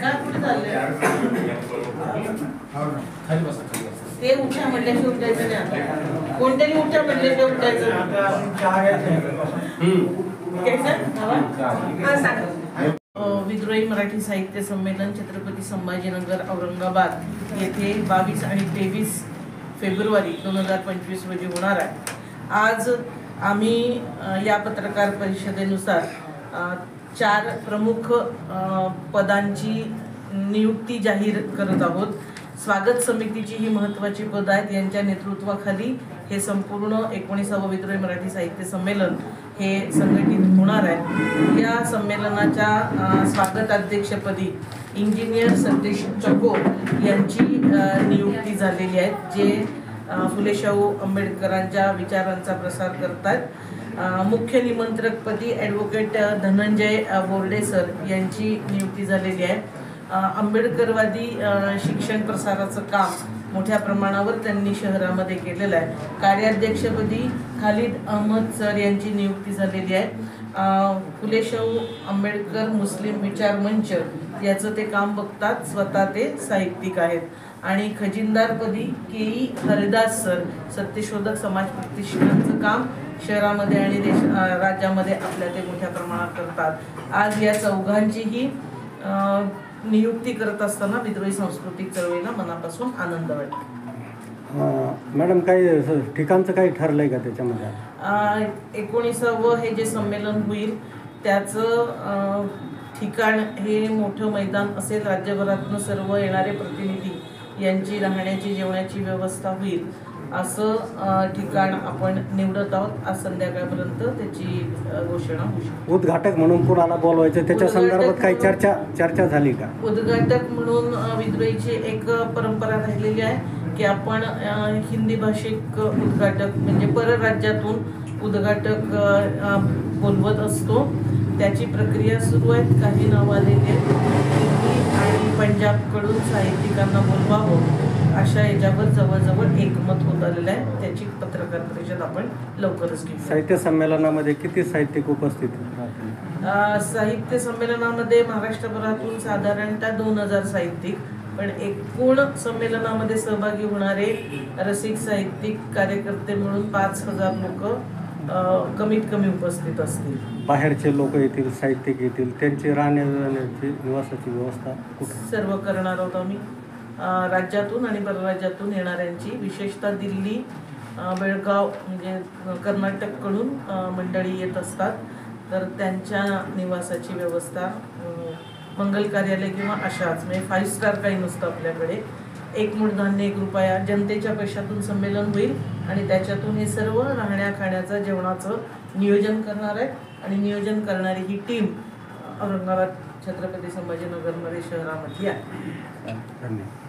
काय कुठे चाललंय ते उठा म्हटल्याशिवाय उठायचं नाही आता कोणत्याही उठा म्हटल्याशिवाय उठायचं विद्रोही मराठी साहित्य संमेलन छत्रपती संभाजीनगर औरंगाबाद येथे 22 आणि 23 फेब्रुवारी 2025 रोजी होणार आहे। आज आम्ही या पत्रकार परिषदेनुसार 4 प्रमुख पदांची नियुक्ती जाहीर करत आहोत। स्वागत समितीची ही महत्त्वाची पद आहेत, यांच्या नेतृत्वाखाली हे संपूर्ण 19वे विद्रोही मराठी साहित्य संमेलन हे संघटित होणार आहे। या संमेलनाच्या स्वागताध्यक्षपदी इंजिनियर सतीश चकोर यांची नियुक्ती झालेली आहे, जे फुले शाहू आंबेडकरांच्या विचारांचा प्रसार करतात। मुख्य निमंत्रकपदी ॲडव्होकेट धनंजय बोर्डे सर यांची नियुक्ती झालेली आहे। आंबेडकरवादी शिक्षण प्रसाराचं काम मोठ्या प्रमाणावर त्यांनी शहरामध्ये केलेलं आहे। कार्याध्यक्षपदी खालिद अहमद सर यांची नियुक्ती झालेली आहे। फुले शाहू आंबेडकर मुस्लिम विचार मंच याचं ते काम बघतात, स्वतः ते साहित्यिक आहेत। आणि खजिनदारपदी के.ई. हरिदास सर सत्यशोधक समाज प्रतिष्ठानचं काम शहरामध्ये आणि राज्यामध्ये आपल्या ते मोठ्या प्रमाणात करतात। आज या चौघांचीही नियुक्ती करत असताना विद्रोही सांस्कृतिक चळवळीला मनापासून आनंद वाटतो। मॅडम, काही ठिकाणचं काही ठरलंय का त्याच्यामध्ये? 19वे हे जे संमेलन होईल त्याचं ठिकाण हे मोठं मैदान असेल। राज्यभरातून सर्व येणारे प्रतिनिधी यांची राहण्याची जेवणाची व्यवस्था होईल असं ठिकाण आपण निवडत आहोत। आज संध्याकाळपर्यंत त्याची घोषणा होऊ शकते। उद्घाटक म्हणून कोणाला बोलवायचं त्याच्या संदर्भात काही चर्चा झाली का? उद्घाटक म्हणून विद्रोहीची एक परंपरा राहिलेली आहे की आपण हिंदी भाषिक उद्घाटक म्हणजे परराज्यातून उद्घाटक बोलवत असतो। त्याची प्रक्रिया सुरू आहे। काही नाव आलेले दिल्ली आणि पंजाबकडून साहित्यिकांना बोलवावं अशा याच्यावर जवळजवळ एकमत होत आलेलं आहे। त्याची पत्रकार परिषद आपण लवकरच घेऊ। साहित्य संमेलनामध्ये किती साहित्यिक उपस्थित? साहित्य संमेलनामध्ये महाराष्ट्रभरातून साधारणतः 2000 साहित्यिक, पण एकूण संमेलनामध्ये सहभागी होणारे रसिक साहित्यिक कार्यकर्ते मिळून 5000 लोक कमीत कमी उपस्थित असतील। बाहेरचे लोक येतील, साहित्यिक येतील, त्यांची राहण्याची निवासाची व्यवस्था सर्व करणार आहोत आम्ही। राज्यातून आणि परराज्यातून येणाऱ्यांची, विशेषतः दिल्ली, बेळगाव म्हणजे कर्नाटककडून मंडळी येत असतात, तर त्यांच्या निवासाची व्यवस्था मंगल कार्यालय किंवा अशाच म्हणजे 5 स्टार काही नसतं आपल्याकडे। 1 मूठ धान्य 1 रुपया जनतेच्या पैशातून संमेलन होईल आणि त्याच्यातून हे सर्व राहण्या खाण्याचं जेवणाचं नियोजन करणार आहे। आणि नियोजन करणारी ही टीम औरंगाबाद छत्रपती संभाजीनगरमध्ये शहरामध्ये आहे। धन्यवाद।